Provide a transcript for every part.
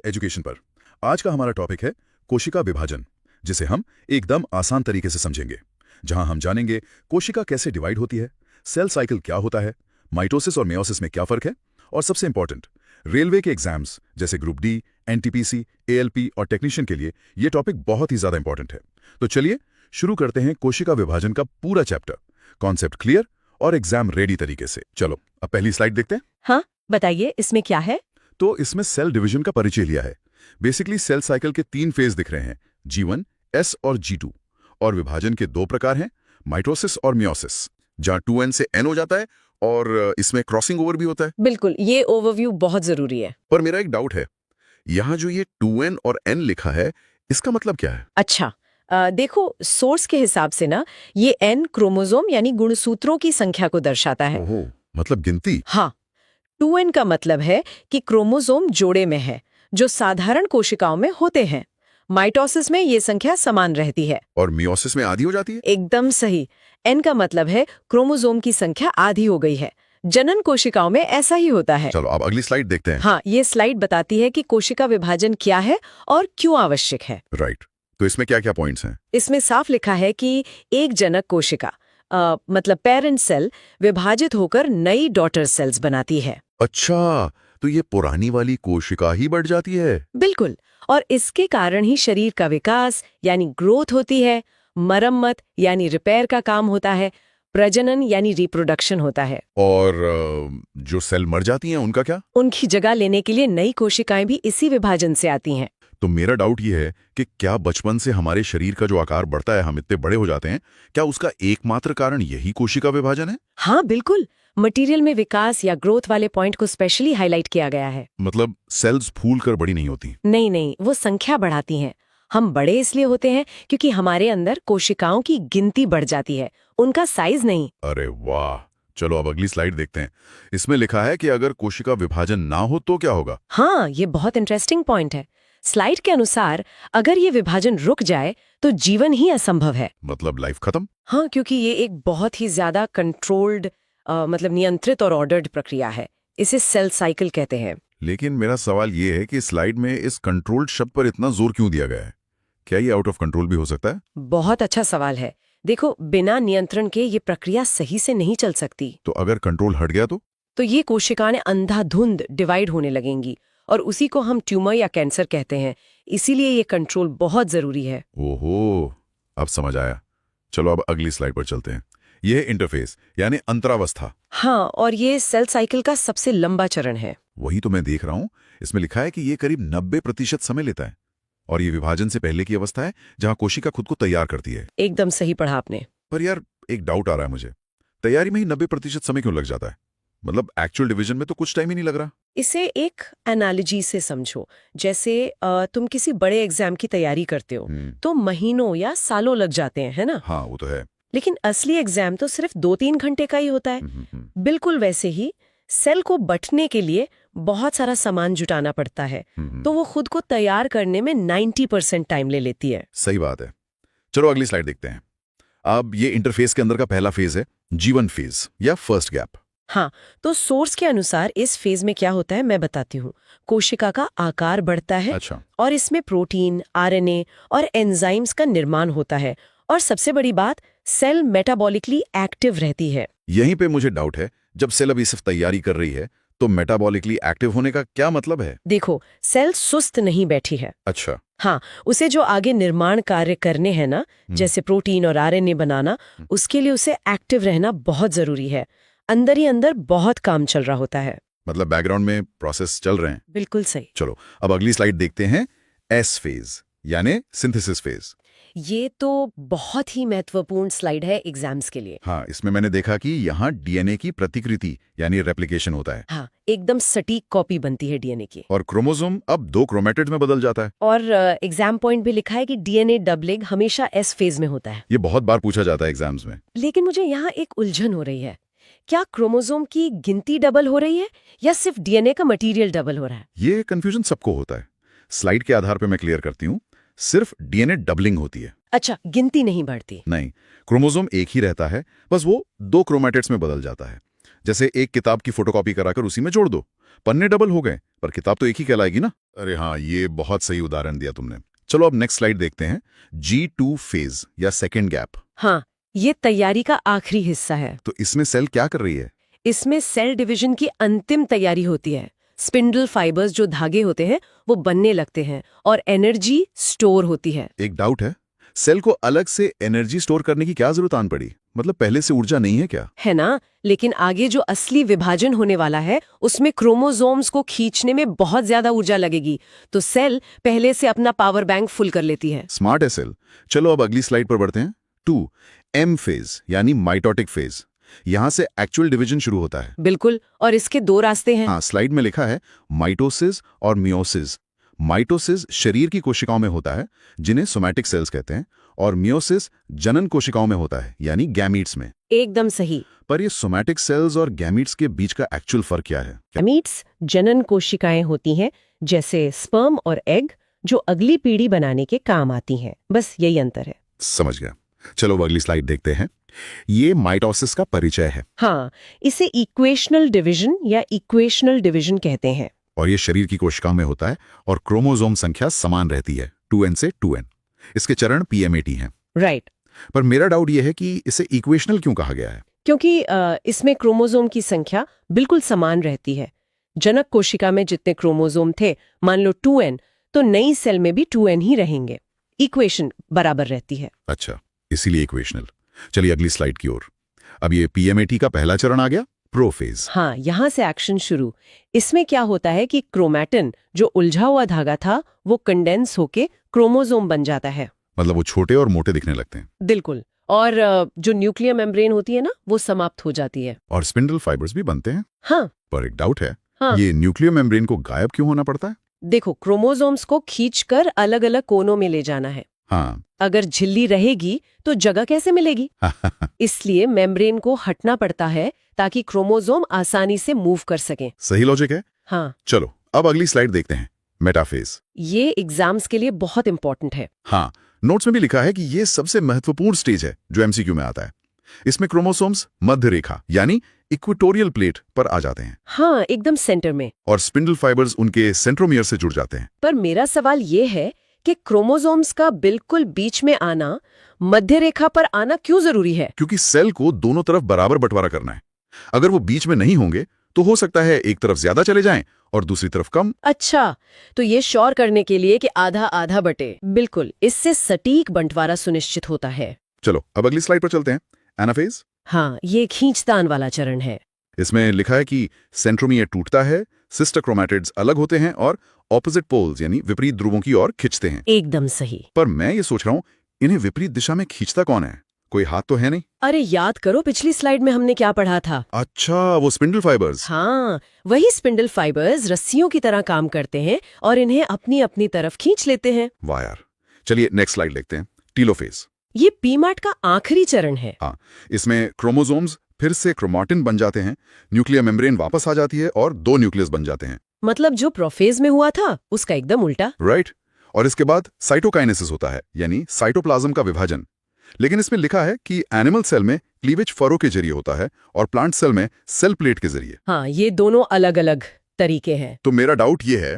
Education पर। आज का हमारा टॉपिक है कोशिका विभाजन, जिसे हम एकदम आसान तरीके से समझेंगे, जहां हम जानेंगे कोशिका कैसे डिवाइड होती है, सेल साइकिल क्या होता है, माइटोसिस और मेयोसिस में क्या फर्क है, और सबसे इंपॉर्टेंट, रेलवे के एग्जाम्स जैसे ग्रुप डी, एनटीपीसी, एएलपी और टेक्नीशियन के लिए ये टॉपिक बहुत ही ज्यादा इंपॉर्टेंट है। तो चलिए शुरू करते हैं कोशिका विभाजन का पूरा चैप्टर, कॉन्सेप्ट क्लियर और एग्जाम रेडी तरीके से। चलो अब पहली स्लाइड देखते हैं। हाँ, बताइए इसमें क्या है। तो इसमें सेल डिवीजन का परिचय लिया है। बेसिकली सेल साइकिल के 3 फेज दिख रहे हैं, G1, S और G2, और विभाजन के 2 प्रकार हैं, माइटोसिस और मियोसिस, जहां 2n से n हो जाता है और इसमें क्रॉसिंग ओवर भी होता है। बिल्कुल, ये ओवरव्यू बहुत जरूरी है। पर मेरा एक डाउट है, यहाँ जो ये 2n और n लिखा है, इसका मतलब क्या है? अच्छा, देखो सोर्स के हिसाब से ना ये n क्रोमोसोम यानी गुणसूत्रों की संख्या को दर्शाता है। ओहो, मतलब गिनती। हाँ, 2n का मतलब है कि क्रोमोसोम जोड़े में है, जो साधारण कोशिकाओं में होते हैं। माइटोसिस में ये संख्या समान रहती है। और मियोसिस में आधी हो जाती है? एकदम सही। n का मतलब है क्रोमोसोम की संख्या आधी हो गई है। जनन कोशिकाओं में ऐसा ही होता है। चलो अब अगली स्लाइड देखते हैं। हाँ, ये स्लाइड बताती है कि कोशिका विभाजन क्या है और क्यों आवश्यक है। राइट, तो इसमें क्या क्या पॉइंट्स हैं? इसमें साफ लिखा है कि एक जनक कोशिका मतलब पेरेंट सेल विभाजित होकर नई डॉटर सेल्स बनाती है। अच्छा, तो ये पुरानी वाली कोशिका ही बढ़ जाती है? बिल्कुल, और इसके कारण ही शरीर का विकास यानी ग्रोथ होती है, मरम्मत यानी रिपेयर का काम होता है, प्रजनन यानी रिप्रोडक्शन होता है। और जो सेल मर जाती हैं उनका क्या? उनकी जगह लेने के लिए नई कोशिकाएं भी इसी विभाजन से आती हैं। तो मेरा डाउट ये है कि क्या बचपन से हमारे शरीर का जो आकार बढ़ता है, हम इतने बड़े हो जाते हैं, क्या उसका एकमात्र कारण यही कोशिका विभाजन है? हाँ बिल्कुल, मटेरियल में विकास या ग्रोथ वाले पॉइंट को स्पेशली हाईलाइट किया गया है। मतलब सेल्स फूल कर बड़ी नहीं होती? नहीं, वो संख्या बढ़ाती हैं। हम बड़े इसलिए होते हैं क्योंकि हमारे अंदर कोशिकाओं की गिनती बढ़ जाती है, उनका साइज नहीं। अरे वाह, चलो अब अगली स्लाइड देखते हैं। इसमें लिखा है कि अगर कोशिका विभाजन ना हो तो क्या होगा? हाँ, ये बहुत इंटरेस्टिंग पॉइंट है। स्लाइड के अनुसार अगर ये विभाजन रुक जाए तो जीवन ही असंभव है। मतलब लाइफ खत्म? हाँ, क्योंकि ये एक बहुत ही ज्यादा कंट्रोल्ड मतलब नियंत्रित और ऑर्डर्ड प्रक्रिया है। इसे सेल साइकिल कहते हैं। लेकिन मेरा सवाल ये है कि स्लाइड में इस कंट्रोल्ड शब्द पर इतना जोर क्यों दिया गया है? क्या ये आउट ऑफ कंट्रोल भी हो सकता है? बहुत अच्छा सवाल है। देखो, बिना नियंत्रण के ये प्रक्रिया सही से नहीं चल सकती। तो अगर कंट्रोल हट गया तो ये कोशिकाएं अंधाधुंध डिवाइड होने लगेंगी और उसी को हम ट्यूमर या कैंसर कहते हैं। इसीलिए ये कंट्रोल बहुत जरूरी है। ओहो, अब समझ आया। चलो अब अगली स्लाइड पर चलते हैं। यह है इंटरफेस यानी अंतरावस्था। हाँ, और ये सेल साइकिल का सबसे लंबा चरण है। वही तो मैं देख रहा हूं। इसमें लिखा है कि ये करीब 90% समय लेता है और ये विभाजन से पहले की अवस्था है, जहां कोशिका खुद को तैयार करती है। एकदम सही पढ़ा आपने। पर यार एक डाउट आ रहा है मुझे, तैयारी में ही 90% समय क्यों लग जाता है? मतलब एक्चुअल डिवीजन में तो कुछ टाइम ही नहीं लग रहा। इसे एक एनालॉजी से समझो। जैसे तुम किसी बड़े एग्जाम की तैयारी करते हो तो महीनों या सालों लग जाते हैं, है ना? हाँ, वो तो है। लेकिन असली एग्जाम तो सिर्फ 2-3 घंटे का ही होता है। बिल्कुल वैसे ही सेल को बंटने के लिए बहुत सारा सामान जुटाना पड़ता है, तो वो खुद को तैयार करने में 90% टाइम ले लेती है। सही बात है। चलो अगली स्लाइड देखते हैं। अब ये इंटरफेस के अंदर का पहला फेज है G1 फेज या फर्स्ट गैप। हाँ, तो सोर्स के अनुसार इस फेज में क्या होता है मैं बताती हूँ। कोशिका का आकार बढ़ता है। अच्छा। और इसमें प्रोटीन, आरएनए और एंजाइम्स का निर्माण होता है। और सबसे बड़ी बात, सेल मेटाबॉलिकली एक्टिव रहती है। यहीं पे मुझे डाउट है, जब सेल अभी सिर्फ तैयारी कर रही है तो मेटाबॉलिकली एक्टिव होने का क्या मतलब है? देखो, सेल सुस्त नहीं बैठी है। अच्छा। हाँ, उसे जो आगे निर्माण कार्य करने हैं ना, जैसे प्रोटीन और आरएनए बनाना, उसके लिए उसे एक्टिव रहना बहुत जरूरी है। अंदर ही अंदर बहुत काम चल रहा होता है। मतलब बैकग्राउंड में प्रोसेस चल रहे हैं। बिल्कुल सही। चलो अब अगली स्लाइड देखते हैं, एस फेज यानी सिंथेसिस फेज। ये तो बहुत ही महत्वपूर्ण स्लाइड है एग्जाम्स के लिए। हाँ, इसमें मैंने देखा कि यहाँ डीएनए की प्रतिकृति यानी रेप्लिकेशन होता है। हाँ, एकदम सटीक कॉपी बनती है डीएनए की। और क्रोमोसोम अब 2 क्रोमेटिड्स में बदल जाता है। और एग्जाम पॉइंट भी लिखा है कि डीएनए डबलिंग हमेशा एस फेज में होता है। ये बहुत बार पूछा जाता है एग्जाम्स में। लेकिन मुझे यहाँ एक उलझन हो रही है। क्या क्रोमोसोम की गिनती डबल हो रही है या सिर्फ डीएनए का मटेरियल डबल हो रहा है? ये कंफ्यूजन सबको होता है। स्लाइड के आधार पर मैं क्लियर करती हूँ। सिर्फ डीएनए डबलिंग होती है। अच्छा, गिनती नहीं बढ़ती? नहीं, क्रोमोसोम एक ही रहता है, बस वो 2 क्रोमेटिड्स में बदल जाता है। जैसे एक किताब की फोटोकॉपी कराकर उसी में जोड़ दो, पन्ने डबल हो गए पर किताब तो एक ही कहलाएगी ना। अरे हाँ, ये बहुत सही उदाहरण दिया तुमने। चलो अब नेक्स्ट स्लाइड देखते हैं। G2 फेज या सेकेंड गैप। हाँ, ये तैयारी का आखिरी हिस्सा है। तो इसमें सेल क्या कर रही है? इसमें सेल डिवीजन की अंतिम तैयारी होती है। स्पिंडल फाइबर्स जो धागे होते हैं वो बनने लगते हैं और एनर्जी स्टोर होती है। एक डाउट है, सेल को अलग से एनर्जी स्टोर करने की क्या जरूरत आन पड़ी? मतलब पहले से ऊर्जा नहीं है क्या? है ना, लेकिन आगे जो असली विभाजन होने वाला है उसमें क्रोमोसोम्स को खींचने में बहुत ज्यादा ऊर्जा लगेगी, तो सेल पहले से अपना पावर बैंक फुल कर लेती है। स्मार्ट है सेल। चलो अब अगली स्लाइड पर बढ़ते हैं। 2M फेज यानी माइटोटिक फेज। यहां से एक्चुअल डिवीजन शुरू होता है। बिल्कुल, और इसके दो रास्ते हैं। हाँ, स्लाइड में लिखा है माइटोसिस और मियोसिस। माइटोसिस शरीर की कोशिकाओं में होता है जिन्हें सोमैटिक सेल्स कहते हैं, और मियोसिस जनन कोशिकाओं में होता है यानी गैमीट्स में। एकदम सही। पर ये सोमैटिक सेल्स और गैमीट्स के बीच का एक्चुअल फर्क क्या है? गैमीट्स जनन कोशिकाएं होती हैं, जैसे स्पर्म और एग, जो अगली पीढ़ी बनाने के काम आती हैं। बस यही अंतर है। समझ गया। चलो अब अगली स्लाइड देखते हैं। ये माइटोसिस का परिचय है। हाँ, इसे इक्वेशनल डिवीजन या इक्वेशनल डिवीजन कहते हैं। और ये शरीर की कोशिकाओं में होता है और क्रोमोसोम संख्या समान रहती है, 2n से 2n। इसके चरण PMAT हैं। राइट। पर मेरा डाउट ये है कि इसे इक्वेशनल क्यों कहा गया है? क्योंकि इसमें क्रोमोसोम की संख्या बिल्कुल समान रहती है। जनक कोशिका में जितने क्रोमोसोम थे, मान लो 2n, तो नई सेल में भी 2n ही रहेंगे। इक्वेशन बराबर रहती है। अच्छा, इसीलिए इक्वेशनल। चलिए अगली स्लाइड की ओर। अब ये PMAT का पहला चरण आ गया, प्रोफेज। हाँ, यहाँ से एक्शन शुरू। इसमें क्या होता है कि क्रोमैटिन, जो उलझा हुआ धागा था, वो कंडेंस होके क्रोमोसोम बन जाता है। मतलब वो छोटे और मोटे दिखने लगते हैं। बिल्कुल। और जो न्यूक्लियर मेम्ब्रेन होती है ना, वो समाप्त हो जाती है। और स्पिंडल फाइबर्स भी बनते हैं। हाँ। पर एक डाउट है, हाँ। ये न्यूक्लियर मेम्ब्रेन को गायब क्यों होना पड़ता है? देखो, क्रोमोसोम्स को खींचकर अलग अलग कोनों में ले जाना है। हाँ। अगर झिल्ली रहेगी तो जगह कैसे मिलेगी? इसलिए मेम्ब्रेन को हटना पड़ता है ताकि क्रोमोसोम आसानी से मूव कर सकें। सही लॉजिक है। हाँ। चलो अब अगली स्लाइड देखते हैं, मेटाफेज। ये एग्जाम्स के लिए बहुत इंपॉर्टेंट है। हाँ, नोट्स में भी लिखा है कि ये सबसे महत्वपूर्ण स्टेज है जो MCQ में आता है। इसमें क्रोमोसोम्स मध्य रेखा यानी इक्वेटोरियल प्लेट पर आ जाते हैं। हाँ, एकदम सेंटर में। और स्पिंडल फाइबर्स उनके सेंट्रोमियर से जुड़ जाते हैं। पर मेरा सवाल ये है कि क्रोमोसोम्स का बिल्कुल बीच में आना, मध्य रेखा पर आना क्यों जरूरी है? क्योंकि सेल को दोनों तरफ बराबर बंटवारा करना है। अगर वो बीच में नहीं होंगे तो हो सकता है एक तरफ ज्यादा चले जाएं और दूसरी तरफ कम। अच्छा, तो ये श्योर करने के लिए कि आधा आधा बटे। बिल्कुल, इससे सटीक बंटवारा सुनिश्चित होता है। चलो अब अगली स्लाइड पर चलते हैं, एनाफेज। हाँ, ये खींचतान वाला चरण है। इसमें लिखा है कि सेंट्रोमियर टूटता है, सिस्टर क्रोमैटिड्स अलग होते हैं और ऑपोजिट पोल्स यानी विपरीत ध्रुवों की ओर खींचते हैं। एकदम सही। पर मैं ये सोच रहा हूँ, इन्हें विपरीत दिशा में खींचता कौन है? कोई हाथ तो है नहीं? अरे याद करो, पिछली स्लाइड में हमने क्या पढ़ा था? अच्छा, वो स्पिंडल फाइबर्स। हाँ, वही स्पिंडल फाइबर्स रस्सियों की तरह काम करते हैं और इन्हें अपनी अपनी तरफ खींच लेते हैं। वाह यार। चलिए नेक्स्ट स्लाइड देखते हैं, टीलोफेज। ये पीमैट का आखिरी चरण है। हाँ, इसमें क्रोमोसोम्स फिर से क्रोमाटिन बन जाते हैं, न्यूक्लियर मेम्ब्रेन वापस आ जाती है और 2 न्यूक्लियस बन जाते हैं। मतलब जो प्रोफेज में हुआ था उसका एकदम उल्टा। राइट। और इसके बाद साइटोकाइनेसिस होता है यानी साइटोप्लाज्म का विभाजन। लेकिन इसमें लिखा है कि एनिमल सेल में क्लीवेज फरो के जरिए होता है और प्लांट सेल में सेल प्लेट के जरिए। हाँ, ये दोनों अलग अलग तरीके हैं। तो मेरा डाउट ये है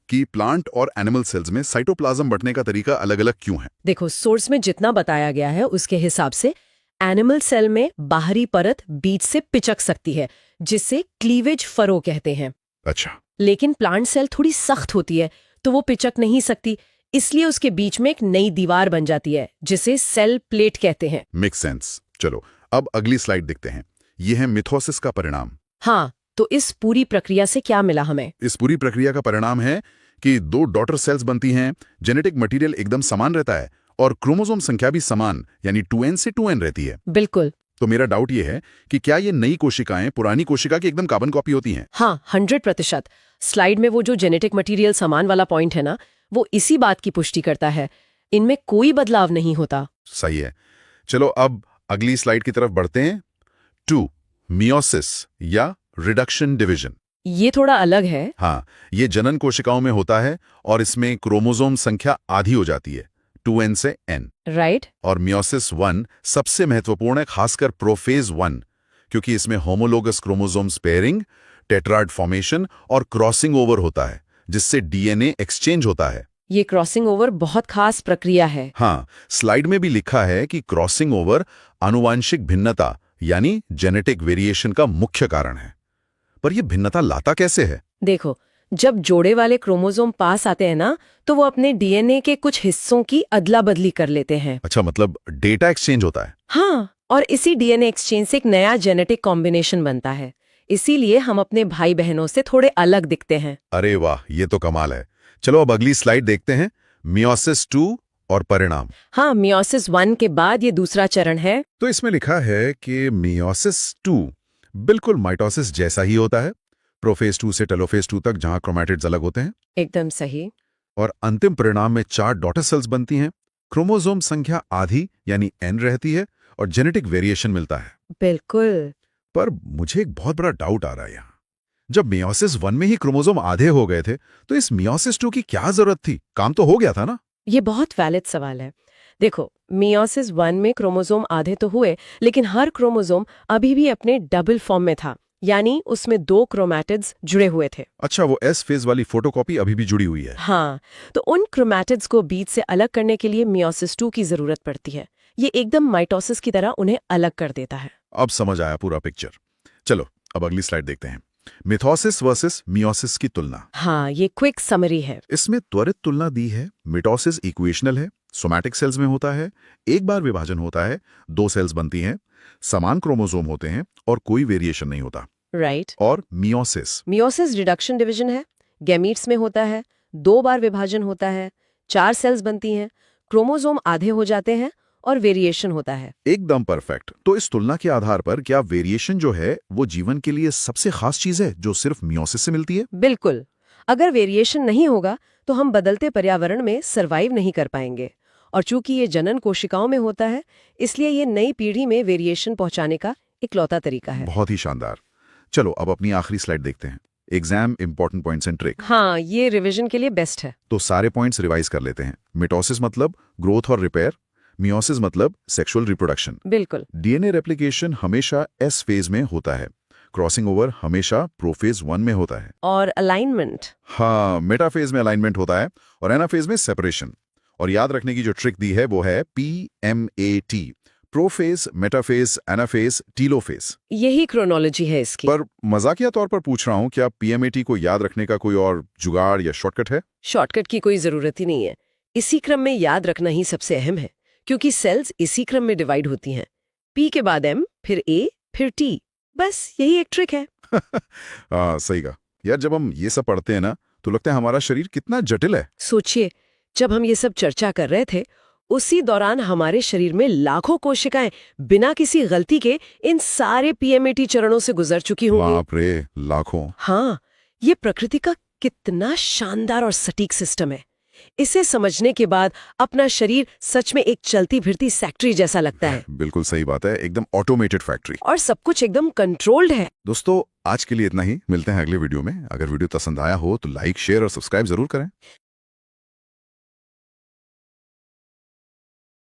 कि प्लांट और एनिमल सेल्स में साइटोप्लाज्म बंटने का तरीका अलग अलग क्यों है? देखो, सोर्स में जितना बताया गया है उसके हिसाब से एनिमल सेल में बाहरी परत बीच से पिचक सकती है, जिसे क्लीवेज फरो कहते हैं। अच्छा। लेकिन प्लांट सेल थोड़ी सख्त होती है तो वो पिचक नहीं सकती, इसलिए उसके बीच में एक नई दीवार बन जाती है जिसे सेल प्लेट कहते हैं। Make sense. चलो अब अगली स्लाइड देखते हैं। यह है मिथोसिस का परिणाम। हाँ, तो इस पूरी प्रक्रिया से क्या मिला हमें? इस पूरी प्रक्रिया का परिणाम है कि 2 डॉटर सेल्स बनती हैं, जेनेटिक मटेरियल एकदम समान रहता है और क्रोमोसोम संख्या भी समान यानी 2n से 2n रहती है। बिल्कुल। तो मेरा डाउट ये है कि क्या ये नई कोशिकाएं पुरानी कोशिका की एकदम कार्बन कॉपी होती हैं? हाँ, 100%। स्लाइड में वो जो जेनेटिक मटेरियल समान वाला पॉइंट है ना, वो इसी बात की पुष्टि करता है। इनमें कोई बदलाव नहीं होता। सही है। चलो अब अगली स्लाइड की तरफ बढ़ते हैं। 2 मियोसिस या रिडक्शन डिवीजन। ये थोड़ा अलग है। हाँ, ये जनन कोशिकाओं में होता है और इसमें क्रोमोसोम संख्या आधी हो जाती है, 2n से n। राइट। और मियोसिस 1 सबसे महत्वपूर्ण है, खासकर प्रोफेज 1, क्योंकि इसमें homologous chromosomes pairing, tetrad formation और क्रॉसिंग ओवर होता है, जिससे डीएनए एक्सचेंज होता है। ये क्रॉसिंग ओवर बहुत खास प्रक्रिया है। हाँ, स्लाइड में भी लिखा है कि क्रॉसिंग ओवर आनुवांशिक भिन्नता यानी जेनेटिक वेरिएशन का मुख्य कारण है। पर यह भिन्नता लाता कैसे है? देखो, जब जोड़े वाले क्रोमोसोम पास आते हैं ना, तो वो अपने डीएनए के कुछ हिस्सों की अदला बदली कर लेते हैं। अच्छा, मतलब डेटा एक्सचेंज होता है। हाँ, और इसी डीएनए एक्सचेंज से एक नया जेनेटिक कॉम्बिनेशन बनता है। इसीलिए हम अपने भाई बहनों से थोड़े अलग दिखते हैं। अरे वाह, ये तो कमाल है। चलो अब अगली स्लाइड देखते हैं, मियोसिस 2 और परिणाम। हाँ, मियोसिस 1 के बाद ये दूसरा चरण है। तो इसमें लिखा है कि मियोसिस 2 बिल्कुल माइटोसिस जैसा ही होता है, प्रोफेज 2 से टेलोफेज 2 तक, जहां क्रोमैटिड्स अलग होते हैं। एकदम सही। और अंतिम परिणाम में 4 डॉटर सेल्स बनती हैं, क्रोमोसोम संख्या आधी यानी n रहती है और जेनेटिक वेरिएशन मिलता है। बिल्कुल। पर मुझे एक बहुत बड़ा डाउट आ रहा है यहाँ। जब मियोसिस 1 में ही क्रोमोसोम आधे हो गए थे, तो इस मियोसिस 2 की क्या जरूरत थी? काम तो हो गया था ना? ये बहुत वैलिड सवाल है। देखो, मियोसिस 1 में क्रोमोसोम आधे तो हुए, लेकिन हर क्रोमोसोम अभी भी अपने डबल फॉर्म में था, यानी उसमें 2 क्रोमैटिड्स जुड़े हुए थे। अच्छा, वो एस फेज वाली फोटोकॉपी अभी भी जुड़ी हुई है। हाँ, तो उन क्रोमैटिड्स को बीच से अलग करने के लिए मियोसिस 2 की जरूरत पड़ती है। ये एकदम माइटोसिस की तरह उन्हें अलग कर देता है। अब समझ आया पूरा पिक्चर। चलो अब अगली स्लाइड देखते हैं, मिथोसिस वर्सेस मियोसिस की तुलना। हाँ, ये क्विक समरी है। इसमें त्वरित तुलना दी है। मिटोसिस इक्वेशनल है, सोमैटिक सेल्स में होता है, एक बार विभाजन होता है, 2 सेल्स बनती हैं, समान क्रोमोसोम होते हैं और कोई वेरिएशन नहीं होता। राइट। और मियोसिस रिडक्शन डिवीजन है, गैमीट्स में होता है, 2 बार विभाजन होता है, 4 सेल्स बनती हैं, क्रोमोसोम आधे हो जाते हैं और वेरिएशन होता है। एकदम परफेक्ट। तो इस तुलना के आधार पर क्या वेरिएशन जो है वो जीवन के लिए सबसे खास चीज है जो सिर्फ मियोसिस से मिलती है? बिल्कुल। अगर वेरिएशन नहीं होगा तो हम बदलते पर्यावरण में सरवाइव नहीं कर पाएंगे। और चूंकि ये जनन कोशिकाओं में होता है, इसलिए ये नई पीढ़ी में वेरिएशन पहुंचाने का इकलौता तरीका है। बहुत ही शानदार। चलो अब अपनी आखिरी स्लाइड देखते हैं, exam important points and trick. हाँ, ये रिवीजन के लिए बेस्ट है। तो सारे पॉइंट्स रिवाइज कर लेते हैं। मिटोसिस मतलब ग्रोथ और रिपेयर, मियोसिस मतलब सेक्सुअल रिप्रोडक्शन, बिल्कुल। डीएनए रेप्लिकेशन हमेशा एस फेज में होता है, क्रॉसिंग ओवर हमेशा प्रोफेज 1 में होता है, और अलाइनमेंट? हाँ, मेटाफेज में अलाइनमेंट होता है, और एनाफेज में सेपरेशन। और याद रखने की जो ट्रिक दी है वो है PMAT, prophase, metaphase, anaphase, telophase. यही क्रोनोलॉजी है इसकी। पर मजाकिया तौर पर पूछ रहा हूं, क्या PMAT को याद रखने का कोई और जुगाड़ या शॉर्टकट है? शॉर्टकट की कोई जरूरत ही नहीं है। इसी क्रम में याद रखना ही सबसे अहम है, क्योंकि सेल्स इसी क्रम में डिवाइड होती हैं। P के बाद M, फिर A, फिर T। बस यही एक ट्रिक है। सही कहा यार। जब हम ये सब पढ़ते हैं ना, तो लगता है हमारा शरीर कितना जटिल है। सोचिए, जब हम ये सब चर्चा कर रहे थे, उसी दौरान हमारे शरीर में लाखों कोशिकाएं बिना किसी गलती के इन सारे PMAT चरणों से गुजर चुकी होंगी। बाप रे, लाखों! हाँ, ये प्रकृति का कितना शानदार और सटीक सिस्टम है। इसे समझने के बाद अपना शरीर सच में एक चलती फिरती फैक्ट्री जैसा लगता है। बिल्कुल सही बात है, एकदम ऑटोमेटेड फैक्ट्री। और सब कुछ एकदम कंट्रोल्ड है। दोस्तों, आज के लिए इतना ही। मिलते हैं अगले वीडियो में। अगर वीडियो पसंद आया हो तो लाइक, शेयर और सब्सक्राइब जरूर करें।